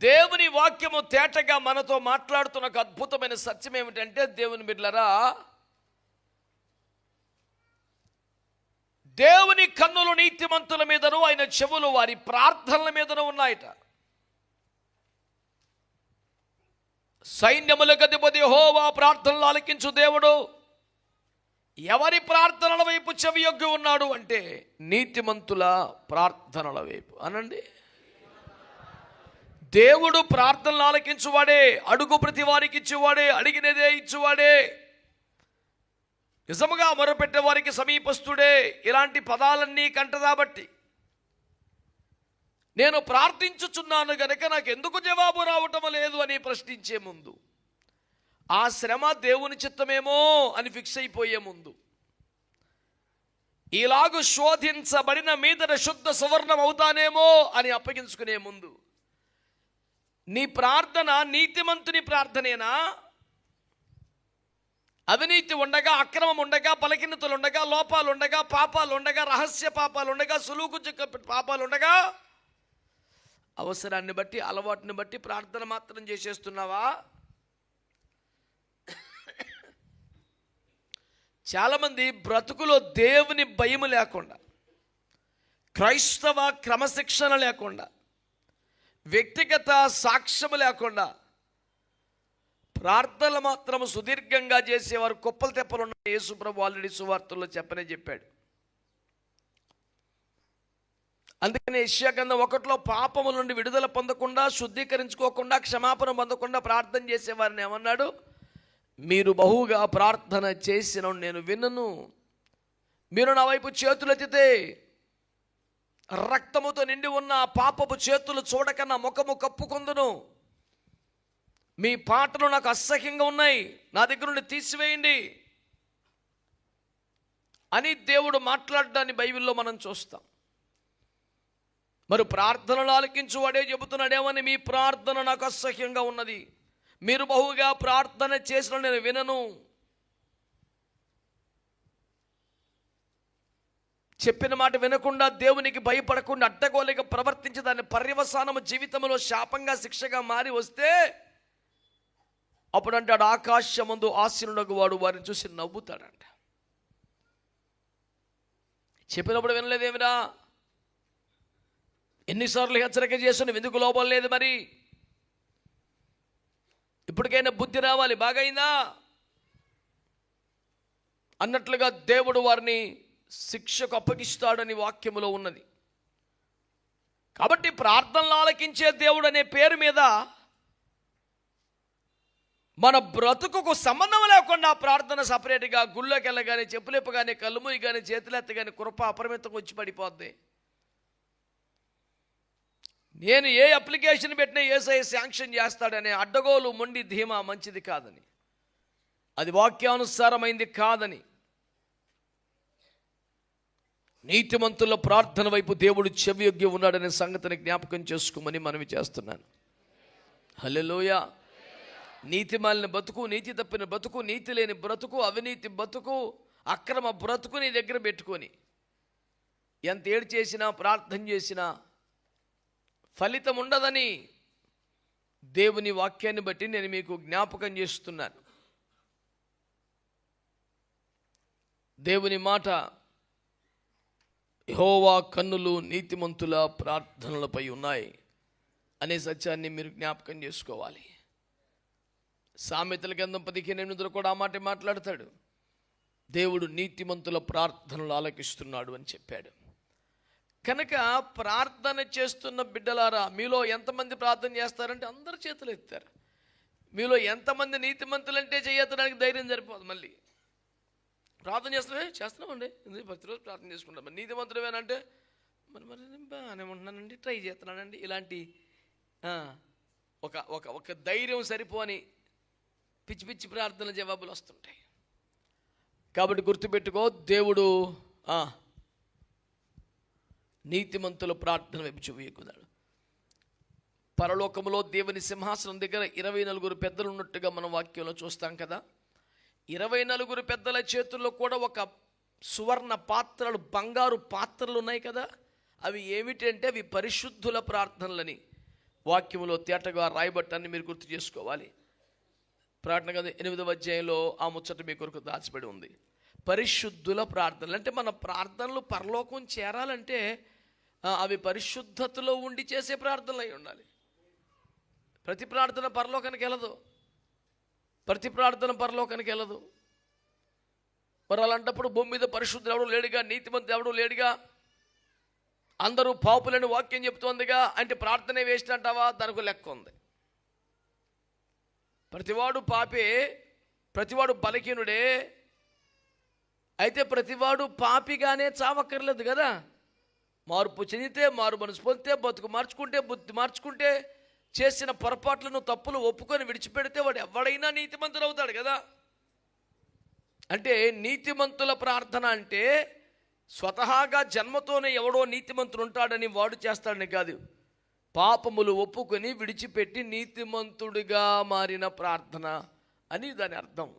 దేవుని వాక్యము తేటగా మనతో మాట్లాడుతున్న ఒక అద్భుతమైన సత్యం ఏమిటంటే, దేవుని బిడ్డలారా, దేవుని కన్నులు నీతిమంతుల మీదను ఆయన చెవులు వారి ప్రార్థనల మీదను ఉన్నాయట. సైన్యములకు అధిపతి యెహోవా ప్రార్థనలు ఆలకించు దేవుడు ఎవరి ప్రార్థనల వైపు చెవియొగ్గి ఉన్నాడు అంటే నీతిమంతుల ప్రార్థనల వైపు అనండి. దేవుడు ప్రార్థనలు ఆలకించువాడే, అడుగు ప్రతి వారికి ఇచ్చేవాడే, అడిగినదే ఇచ్చేవాడే, నిజముగా మొరపెట్టే వారికి సమీపస్తుడే. ఇలాంటి పదాలన్నీ కంటదాబట్టి నేను ప్రార్థించుచున్నాను గనక నాకు ఎందుకు జవాబు రావటం లేదు అని ప్రశ్నించే ముందు, ఆ శ్రమ దేవుని చిత్తమేమో అని ఫిక్స్ అయిపోయే ముందు, ఇలాగు శోధించబడిన మీదట శుద్ధ సువర్ణం అవుతానేమో అని అప్పగించుకునే ముందు, నీ ప్రార్థన నీతిమంతుని ప్రార్థనేనా? అవినీతి ఉండగా, అక్రమం ఉండగా, బలహీనతలు ఉండగా, లోపాలు ఉండగా, పాపాలు ఉండగా, రహస్య పాపాలు ఉండగా, సులువుకు చిక్క పాపాలు ఉండగా, అవసరాన్ని బట్టి అలవాటుని బట్టి ప్రార్థన మాత్రం చేసేస్తున్నావా? చాలామంది బ్రతుకులో దేవుని భయము లేకుండా, క్రైస్తవ క్రమశిక్షణ లేకుండా, వ్యక్తిగత సాక్ష్యము లేకుండా ప్రార్థనలు మాత్రం సుదీర్ఘంగా చేసేవారు కుప్పలు తెప్పలున్న యేసు ప్రభు ఆల్రెడీ సువార్తల్లో చెప్పాడు. అందుకని యెషయా గ్రంథం 1లో పాపముల నుండి విడుదల పొందకుండా, శుద్ధీకరించుకోకుండా, క్షమాపణ పొందకుండా ప్రార్థన చేసేవారిని ఏమన్నాడు? మీరు బహుగా ప్రార్థన చేసిన నేను వినను. మీరు నా వైపు చేతులెత్తితే రక్తముతో నిండి ఉన్న పాపపు చేతులు చూడక నా ముఖము కప్పుకొందును. మీ పాటలు నాకు అసహ్యంగా ఉన్నాయి, నా దగ్గర నుండి తీసివేయండి అని దేవుడు మాట్లాడడాన్ని బైబిల్లో మనం చూస్తాం. మరి ప్రార్థనలు ఆలకించువాడే చెబుతున్నాడేమని, మీ ప్రార్థన నాకు అసహ్యంగా ఉన్నది, మీరు బహుగా ప్రార్థన చేసిన నేను వినను. చెప్పిన మాట వినకుండా, దేవునికి భయపడకుండా, అడ్డగోలుగా ప్రవర్తించి దాని పర్యవసానము జీవితంలో శాపంగా శిక్షగా మారి వస్తే అప్పుడు అంటాడు, ఆకాశమందు ఆసీనుడగు వాడు వారిని చూసి నవ్వుతాడంట. చెప్పినప్పుడు వినలేదేమిరా? ఎన్నిసార్లు హెచ్చరిక చేసిన ఎందుకు లోపం లేదు? మరి ఇప్పటికైనా బుద్ధి రావాలి, బాగైందా అన్నట్లుగా దేవుడు వారిని శిక్షకు అప్పగిస్తాడని వాక్యములో ఉన్నది. కాబట్టి ప్రార్థనలు ఆలకించే దేవుడు అనే పేరు మీద మన బ్రతుకుకు సంబంధం లేకుండా ప్రార్థన సపరేట్గా గుళ్ళోకి వెళ్ళగానే, చెప్పులేపగానే, కళ్ళుమూయి కానీ, చేతులెత్తగానే కృప అపరిమితంగా వచ్చి పడిపోద్ది. నేను ఏ అప్లికేషన్ పెట్టినా యేసయ్య శాంక్షన్ చేస్తాడనే అడ్డగోలు మొండి ధీమా మంచిది కాదని, అది వాక్యానుసారమైంది కాదని, నీతిమంతుల ప్రార్థన వైపు దేవుడు చెవియొగ్గి ఉన్నాడనే సంగతిని జ్ఞాపకం చేసుకోమని మనవి చేస్తున్నాను. హల్లెలూయా. నీతి మాలిన బతుకు, నీతి తప్పిన బతుకు, నీతి లేని బ్రతుకు, అవినీతి బతుకు, అక్రమ బ్రతుకు నీ దగ్గర పెట్టుకొని ఎంత ఏడు చేసినా, ప్రార్థన చేసినా ఫలితం ఉండదని దేవుని వాక్యాన్ని బట్టి నేను మీకు జ్ఞాపకం చేస్తున్నాను. దేవుని మాట, యెహోవా కన్నులు నీతిమంతుల ప్రార్థనలపై ఉన్నాయి అనే సత్యాన్ని మీరు జ్ఞాపకం చేసుకోవాలి. సామెతల గ్రంథం 15:8 కూడా ఆ మాట మాట్లాడతాడు. దేవుడు నీతిమంతుల ప్రార్థనలు ఆలకిస్తున్నాడు అని చెప్పాడు. కనుక ప్రార్థన చేస్తున్న బిడ్డలారా, మీలో ఎంతమంది ప్రార్థన చేస్తారంటే అందరు చేతులు ఎత్తారు. మీలో ఎంతమంది నీతిమంతులంటే చేయడానికి ధైర్యం సరిపోదు. మళ్ళీ ప్రార్థన చేస్తున్నామండి, ప్రతిరోజు ప్రార్థన చేసుకుంటాం. మరి నీతిమంతుడమేనంటే మరి బాగానే ఉంటున్నానండి, ట్రై చేస్తున్నానండి, ఇలాంటి ఒక ధైర్యం సరిపోని పిచ్చి పిచ్చి ప్రార్థనల జవాబులు వస్తుంటాయి. కాబట్టి గుర్తుపెట్టుకో, దేవుడు నీతిమంతుల ప్రార్థన వైపు చెవియొగ్గున్నాడు. పరలోకములో దేవుని సింహాసనం దగ్గర 24 పెద్దలు ఉన్నట్టుగా మనం వాక్యంలో చూస్తాం కదా. 24 పెద్దల చేతుల్లో కూడా ఒక సువర్ణ పాత్రలు, బంగారు పాత్రలు ఉన్నాయి కదా. అవి ఏమిటంటే అవి పరిశుద్ధుల ప్రార్థనలని, వాక్యములో తేటగా రాయబట్టాన్ని మీరు గుర్తు చేసుకోవాలి. ప్రకటన గ్రంథం 8వ అధ్యాయంలో ఆ ముచ్చట మీ కొరకు దాచిపెడి ఉంది. పరిశుద్ధుల ప్రార్థనలు అంటే మన ప్రార్థనలు పరలోకం చేరాలంటే అవి పరిశుద్ధతలో ఉండి చేసే ప్రార్థనలు అయి ఉండాలి. ప్రతి ప్రార్థన పరలోకానికి వెళ్ళదు, ప్రతి ప్రార్థన పరలోకానికి వెళ్ళదు. మరి అలాంటప్పుడు భూమి మీద పరిశుద్ధుడు ఎవడు లేడుగా, నీతిమంతుడు ఎవడు లేడుగా, అందరూ పాపులని వాక్యం చెప్తోందిగా, అంటే ప్రార్థనే వేస్ట్ అంటావా? దానికి లెక్క ఉంది. ప్రతివాడు పాపే, ప్రతివాడు బలహీనుడే. అయితే ప్రతివాడు పాపిగానే చావక్కర్లేదు కదా. మార్పు చెందితే, మారు మనసు పొందితే, బతుకు మార్చుకుంటే, బుద్ధి మార్చుకుంటే, చేసిన పొరపాట్లను తప్పులు ఒప్పుకొని విడిచిపెడితే వాడు ఎవడైనా నీతిమంతుడు అవుతాడు కదా. అంటే నీతిమంతుల ప్రార్థన అంటే స్వతహాగా జన్మతోనే ఎవడో నీతిమంతుడు ఉంటాడని వాడు చేస్తాడని కాదు, పాపములు ఒప్పుకొని విడిచిపెట్టి నీతిమంతుడిగా మారిన ప్రార్థన అని దాని అర్థం.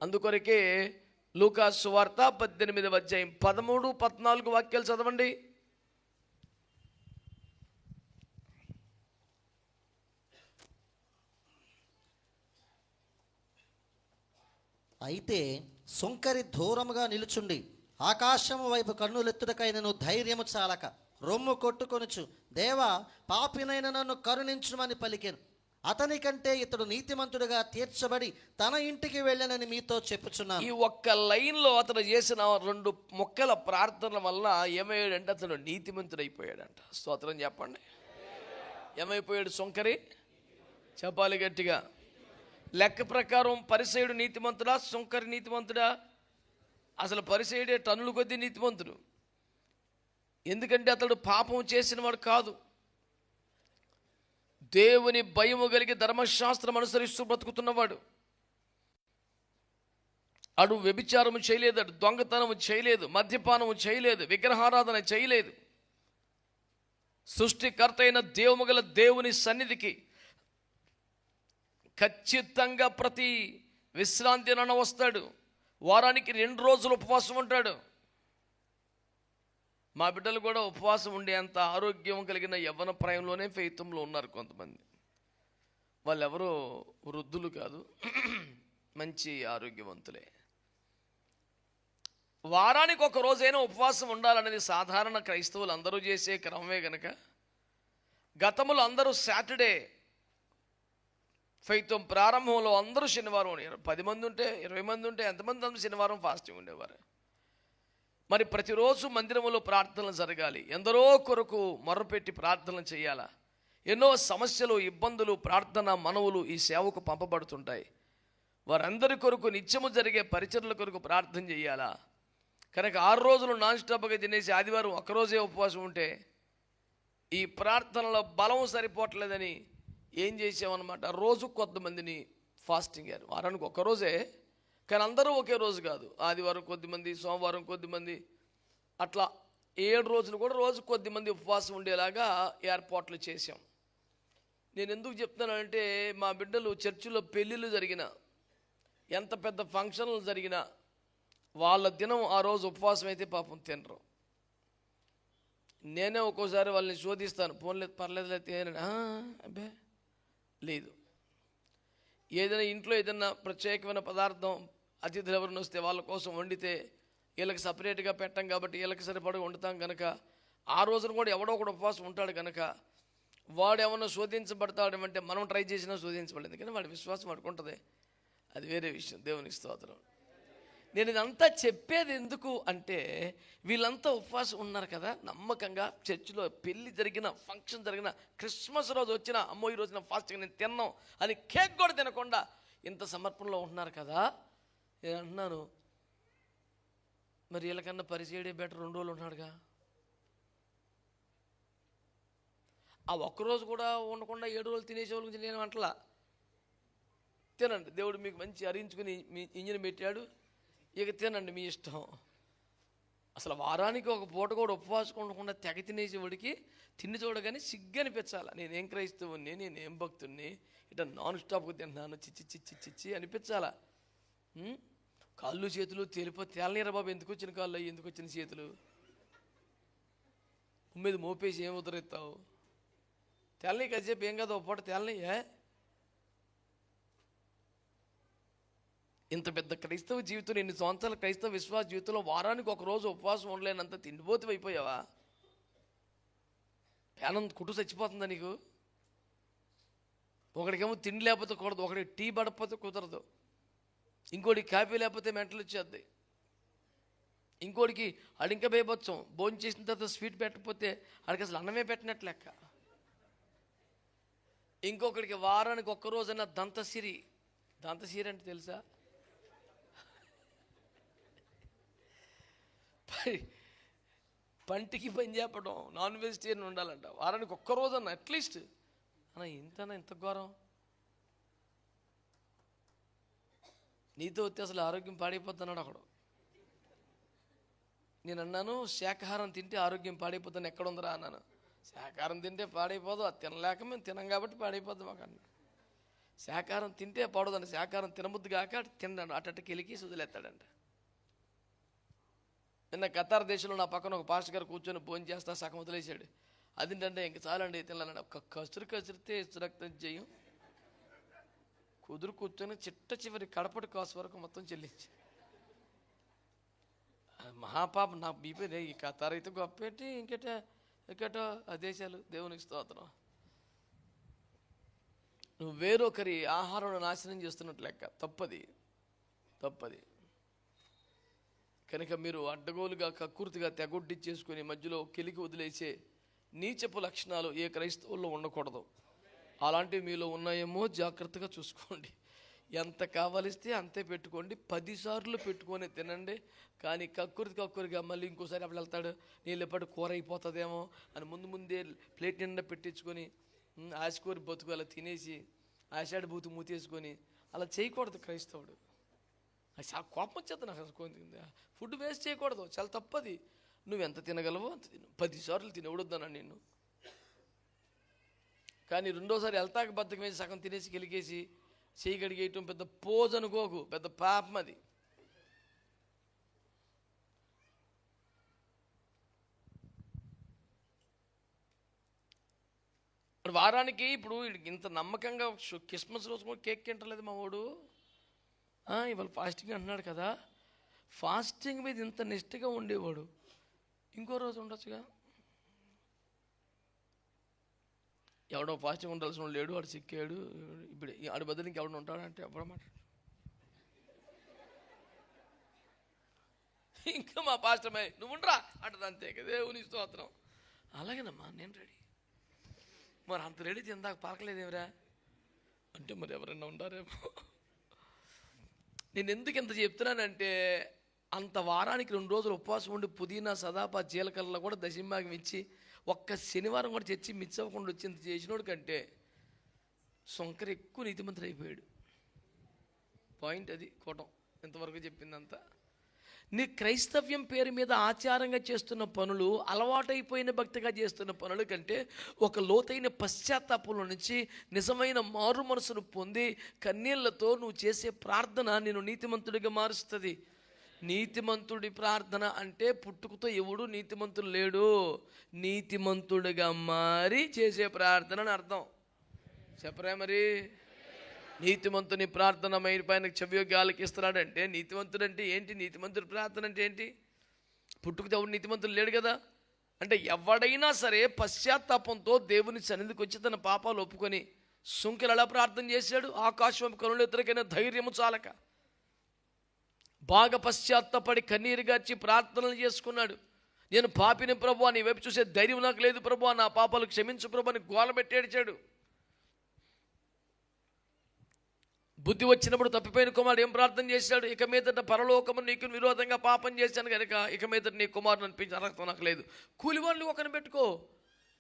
అందుకొరకే లూకా సువార్త 18వ అధ్యాయం 13, 14 వాక్యాలు చదవండి. అయితే సుంకరి దూరముగా నిలుచుండి ఆకాశము వైపు కన్నులెత్తుటకైనను ధైర్యము చాలక రొమ్ము కొట్టుకొనుచు, దేవా, పాపినైన నన్ను కరుణించుమని పలికెను. అతని కంటే ఇతడు నీతిమంతుడిగా తీర్చబడి తన ఇంటికి వెళ్ళనని మీతో చెప్పుచున్నాను. ఈ ఒక్క లైన్లో అతను చేసిన 2 మొక్కల ప్రార్థన వల్ల ఏమయ్యాడంటే అతను నీతిమంతుడు అయిపోయాడంట. స్తోత్రం చెప్పండి. ఏమైపోయాడు సుంకరి? చెప్పాలి గట్టిగా. లెక్క ప్రకారం పరిసయుడు నీతిమంతుడా, సుంకరి నీతిమంతుడా? అసలు పరిసయుడే టన్నుల కొద్దీ నీతిమంతుడు. ఎందుకంటే అతడు పాపం చేసిన వాడు కాదు, దేవుని భయము కలిగి ధర్మశాస్త్రం అనుసరిస్తూ బ్రతుకుతున్నవాడు. అడు వ్యభిచారము చేయలేదు, అటు దొంగతనము చేయలేదు, మద్యపానము చేయలేదు, విగ్రహారాధన చేయలేదు. సృష్టికర్త అయిన దేవుమగల దేవుని సన్నిధికి ఖచ్చితంగా ప్రతి విశ్రాంతి దినాన వస్తాడు. వారానికి 2 రోజులు ఉపవాసం ఉంటాడు. మా బిడ్డలు కూడా ఉపవాసం ఉండే అంత ఆరోగ్యం కలిగిన యవ్వన ప్రాయంలోనే ఫెయితంలో ఉన్నారు కొంతమంది. వాళ్ళెవరో వృద్ధులు కాదు, మంచి ఆరోగ్యవంతులే. వారానికి 1 రోజైనా ఉపవాసం ఉండాలనేది సాధారణ క్రైస్తవులు అందరూ చేసే క్రమమే కనుక గతములు అందరూ సాటర్డే ఫైతం ప్రారంభంలో అందరూ శనివారం 10 మంది ఉంటే 20 మంది ఉంటే ఎంతమంది అందరూ శనివారం ఫాస్టింగ్ ఉండేవారు. మరి ప్రతిరోజు మందిరంలో ప్రార్థనలు జరగాలి, ఎందరో కొరకు మొర్రపెట్టి ప్రార్థనలు చేయాలా. ఎన్నో సమస్యలు, ఇబ్బందులు, ప్రార్థన మనవులు ఈ సేవకు పంపబడుతుంటాయి. వారందరి కొరకు నిత్యము జరిగే పరిచర్ల కొరకు ప్రార్థన చేయాలా. కనుక 6 రోజులు నాన్ స్టాప్గా తినేసి ఆదివారం 1 రోజే ఉపవాసం ఉంటే ఈ ప్రార్థనలో బలం సరిపోవట్లేదని ఏం చేసామన్నమాట, రోజు కొంతమందిని ఫాస్టింగ్ అయ్యారు. వారానికి 1 రోజే, కానీ అందరూ ఒకే రోజు కాదు. ఆదివారం కొద్దిమంది, సోమవారం కొద్దిమంది, అట్లా 7 రోజులు కూడా రోజు కొద్దిమంది ఉపవాసం ఉండేలాగా ఏర్పాట్లు చేశాం. నేను ఎందుకు చెప్తున్నానంటే మా బిడ్డలు చర్చిలో పెళ్ళిళ్ళు జరిగిన, ఎంత పెద్ద ఫంక్షన్లు జరిగినా వాళ్ళ దినం ఆ రోజు ఉపవాసం అయితే పాపం తినరు. నేనే ఒక్కోసారి వాళ్ళని శోధిస్తాను, పోన్లేదు పర్లేదు అబ్బే లేదు. ఏదైనా ఇంట్లో ఏదైనా ప్రత్యేకమైన పదార్థం అతిథులు ఎవరిని వస్తే వాళ్ళ కోసం వండితే వీళ్ళకి సపరేట్గా పెట్టాం కాబట్టి వీళ్ళకి సరిపడి వండుతాం కనుక ఆ రోజున కూడా ఎవడో ఒకడు ఉపవాసం ఉంటాడు కనుక వాడు ఏమన్నా శోధించబడతాడు అంటే మనం ట్రై చేసినా శోధించబడలేదు. ఎందుకంటే వాడి విశ్వాసం పడుకుంటుంది, అది వేరే విషయం. దేవునికి స్తోత్రం. నేను ఇదంతా చెప్పేది ఎందుకు అంటే వీళ్ళంతా ఉపవాసం ఉన్నారు కదా, నమ్మకంగా చర్చిలో పెళ్ళి జరిగిన, ఫంక్షన్ జరిగిన, క్రిస్మస్ రోజు వచ్చిన, అమ్మో ఈ రోజున ఫాస్టింగ్ నేను తిన్నాం అని కేక్ కూడా తినకుండా ఇంత సమర్పణలో ఉంటున్నారు కదా. నేను అంటున్నాను, మరి వీళ్ళకన్నా పరిచయడే బెటర్ 2 రోజులు ఉన్నాడుగా. ఆ 1 రోజు కూడా ఉండకుండా 7 రోజులు తినేసే వాళ్ళ గురించి నేను అంటలా. తినండి, దేవుడు మీకు మంచి అరించుకుని మీ ఇంజిన్ పెట్టాడు, ఇక తినండి మీ ఇష్టం. అసలు వారానికి 1 పూట కూడా ఉపవాసం ఉండకుండా తెగ తినేసేవాడికి తిండి చూడగానే సిగ్గు అనిపించాలి. నేనేం క్రైస్తవుని, నేనేం భక్తుడిని, ఇట్లా నాన్ స్టాప్గా తింటున్నాను, చిచ్చి చిచ్చి చిచ్చి అనిపించాలా. కాళ్ళు చేతులు తేలనీరా బాబు, ఎందుకు వచ్చిన కాళ్ళు, ఎందుకు వచ్చిన చేతులు మీద మోపేసి ఏం ఉదరెత్తావు. తేలని కాసేపు ఏం కదా ఒక పూట తేలని. ఇంత పెద్ద క్రైస్తవ జీవితంలో, 2 సంవత్సరాల క్రైస్తవ విశ్వాస జీవితంలో వారానికి ఒక రోజు ఉపవాసం ఉండలేనంత తిండిపోతు అయిపోయావా? పేనం కుట్టు చచ్చిపోతుందా నీకు? ఒకడికేమో తిండి లేకపోతే కుదరదు, ఒకడికి టీ పడకపోతే కుదరదు, ఇంకోటికి కాఫీ లేకపోతే మెంటలు వచ్చేద్ది, ఇంకోటికి అడింక బేబొచ్చం భోజనం చేసిన తర్వాత స్వీట్ పెట్టకపోతే అడికి అసలు అన్నమే పెట్టినట్లు లెక్క, ఇంకొకడికి వారానికి ఒక్కరోజైనా దంతసిరి అంటే తెలుసా? పంటికి పని చెప్పడం, నాన్ వెజిటేరియన్ ఉండాలంట, వారానికి ఒక్కరోజన్నా అట్లీస్ట్. అన్న ఇంత ఘోరం. నీతో వస్తే అసలు ఆరోగ్యం పాడైపోతున్నాడు అక్కడ. నేను అన్నాను శాకాహారం తింటే ఆరోగ్యం పాడైపోతాను, ఎక్కడుందరా అన్నాను. శాకాహారం తింటే పాడైపోదు, అది తినలేక మేము తినం కాబట్టి పాడైపోద్ది మాకు అన్న. శాకాహారం తింటే పాడదండి, శాకాహారం తినబుద్ది కాక తిన్నాడు అట్టకి ఎలికి వదిలేస్తాడంట. నిన్న ఖతార్ దేశంలో నా పక్కన ఒక పాస్టర్ గారు కూర్చొని భోజనం చేస్తా సగం వదిలేశాడు. అదేంటంటే ఇంక చాలండి తినాలండి, ఒక్క కసిరితే రక్తం చేయం కుదురు కూర్చొని చిట్ట చివరి కడపటి కాసు వరకు మొత్తం చెల్లించి. మహాపాప నా బీపీ. ఈ ఖతార్ అయితే గొప్పేంటి, ఇంకేటో ఆ దేశాలు. దేవునికి స్తోత్రం. నువ్వు వేరొకరి ఆహారం నాశనం చేస్తున్నట్లు లెక్క. తప్పది. కనుక మీరు అడ్డగోలుగా కక్కుర్తిగా తెగొడ్డిచ్చేసుకుని మధ్యలో కెలికి వదిలేసే నీచపు లక్షణాలు ఏ క్రైస్తవుల్లో ఉండకూడదు. అలాంటివి మీలో ఉన్నాయేమో జాగ్రత్తగా చూసుకోండి. ఎంత కావలిస్తే అంతే పెట్టుకోండి, 10 సార్లు పెట్టుకొని తినండి. కానీ కక్కురిగా మళ్ళీ ఇంకోసారి అప్పుడు వెళ్తాడు, నీళ్ళు ఎప్పటి కూర అయిపోతుందేమో అని ముందే ప్లేట్ నిండా పెట్టించుకొని ఆశకూరి బతుకు అలా తినేసి ఆషాఢ బూతు మూతేసుకొని అలా చేయకూడదు క్రైస్తవుడు. కోపం వచ్చేది నాకు. ఫుడ్ వేస్ట్ చేయకూడదు, చాలా తప్పది. నువ్వు ఎంత తినగలవో అంత తిను, 10 సార్లు తినవడొద్దన్నా నిన్ను. కానీ రెండోసారి వెళ్తాక బద్దకం వేసి సగం తినేసి గెలిగేసి చేయి గడిగేయటం పెద్ద పోజ్ అనుకోకు, పెద్ద పాపం అది. వారానికి ఇప్పుడు ఇంత నమ్మకంగా క్రిస్మస్ రోజు కూడా కేక్ తింటలేదు మా వాడు. ఇవాళ ఫాస్టింగ్ అంటున్నాడు కదా, ఫాస్టింగ్ మీద ఇంత నిష్ఠగా ఉండేవాడు ఇంకో రోజు ఉండొచ్చుగా. ఎవడో ఫాస్టింగ్ ఉండాల్సిన వాడు లేడు, వాడు సిక్కాడు. ఇప్పుడు ఆడి బదులు ఇంకెవడ ఉంటాడంటే ఎవడమాట. ఇంకా మా పాస్టర్మై నువ్వు ఉండరా అంటది, అంతే కదా. దేవుని స్తోత్రం. అలాగేనమ్మా నేను రెడీ. మరి అంత రెడీ తిందాక పలకలేదేమిరా అంటే మరి ఎవరైనా ఉండారేమో. నేను ఎందుకు ఇంత చెప్తున్నానంటే, అంత వారానికి 2 రోజులు ఉపవాసం ఉండి పుదీనా సదాపా జీలకర్రలో కూడా దశంభాగం ఇచ్చి ఒక్క శనివారం కూడా తెచ్చి మిస్ అవ్వకుండా వచ్చి ఇంత చేసినోడు కంటే శంకర్ ఎక్కువ నీతిమంతుడు అయిపోయాడు. పాయింట్ అది కోటం. ఇంతవరకు చెప్పిందంతా నీ క్రైస్తవ్యం పేరు మీద ఆచారంగా చేస్తున్న పనులు, అలవాటైపోయిన భక్తిగా చేస్తున్న పనుల కంటే ఒక లోతైన పశ్చాత్తాపంలో నుంచి నిజమైన మారు మనసును పొంది కన్నీళ్లతో నువ్వు చేసే ప్రార్థన నేను నీతిమంతుడిగా మారుస్తుంది. నీతిమంతుడి ప్రార్థన అంటే పుట్టుకతో ఎవడు నీతిమంతుడు లేడు, నీతిమంతుడిగా మారి చేసే ప్రార్థన అని అర్థం. చెప్పరా మరి? నీతిమంతుని ప్రార్థన పైన చెవియోగ్యాలకి ఇస్తున్నాడంటే నీతిమంతుడు అంటే ఏంటి? నీతిమంతుడి ప్రార్థన అంటే ఏంటి? పుట్టుకతో ఎవడు నీతిమంతుడు లేడు కదా. అంటే ఎవడైనా సరే పశ్చాత్తాపంతో దేవుని సన్నిధికి వచ్చి తన పాపాలు ఒప్పుకొని సుంకెలు ఎలా ప్రార్థన చేశాడు? ఆకాశం కనులు ఎదురికైనా ధైర్యము చాలక బాగా పశ్చాత్తాపడి కన్నీరు గార్చి ప్రార్థనలు చేసుకున్నాడు. నేను పాపిని ప్రభువా, నీ వైపు చూసే ధైర్యం నాకు లేదు ప్రభువా, నా పాపాలు క్షమించు ప్రభు అని గోల పెట్టేడిచాడు. బుద్ధి వచ్చినప్పుడు తప్పిపోయిన కుమారుడు ఏం ప్రార్థన చేశాడు? ఇక మీదట పరలోకము నీకు విరోధంగా పాపం చేశాను కనుక ఇక మీదట నీ కుమారుని అనిపించి అర్హత నాకు లేదు. కూలివాళ్ళు ఒకరిని పెట్టుకో,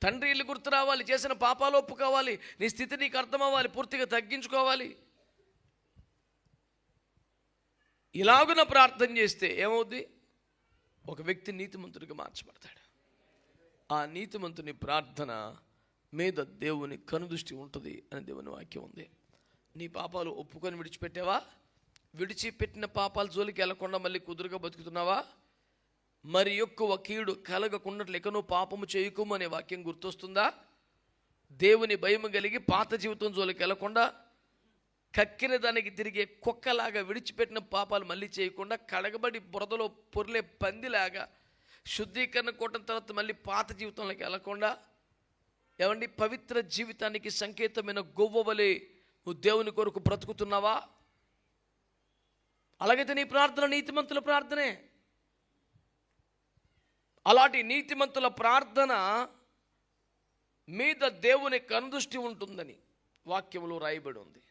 తండ్రి ఇల్లు గుర్తు రావాలి, చేసిన పాపాలు ఒప్పుకోవాలి, నీ స్థితి నీకు అర్థం అవ్వాలి, పూర్తిగా తగ్గించుకోవాలి. ఇలాగున ప్రార్థన చేస్తే ఏమవుద్ది? ఒక వ్యక్తి నీతిమంతుడిగా మార్చబడతాడు. ఆ నీతిమంతుని ప్రార్థన మీద దేవుని కనుదృష్టి ఉంటుంది అని దేవుని వాక్యం ఉంది. నీ పాపాలు ఒప్పుకొని విడిచిపెట్టావా? విడిచిపెట్టిన పాపాల జోలికి వెళ్లకుండా మళ్ళీ కుదురుగా బతుకుతున్నావా? మరి ఎక్కువ కీడు కలగకున్నట్లు ఇక నువ్వు పాపము చేయకుము అనే వాక్యం గుర్తొస్తుందా? దేవుని భయం కలిగి పాత జీవితం జోలికి వెళ్లకుండా, కక్కిన దానికి తిరిగే కుక్కలాగా విడిచిపెట్టిన పాపాలు మళ్ళీ చేయకుండా, కడగబడి బురదలో పొర్లే పందిలాగా శుద్ధీకరణ కొట్టిన తర్వాత మళ్ళీ పాత జీవితంలోకి వెళ్లకుండా, ఏమండి, పవిత్ర జీవితానికి సంకేతమైన గొవ్వవలే నువ్వు దేవుని కొరకు బ్రతుకుతున్నావా? అలాగైతే నీ ప్రార్థన నీతిమంతుల ప్రార్థనే. అలాంటి నీతిమంతుల ప్రార్థన మీద దేవుని కనుదృష్టి ఉంటుందని వాక్యంలో రాయబడి ఉంది.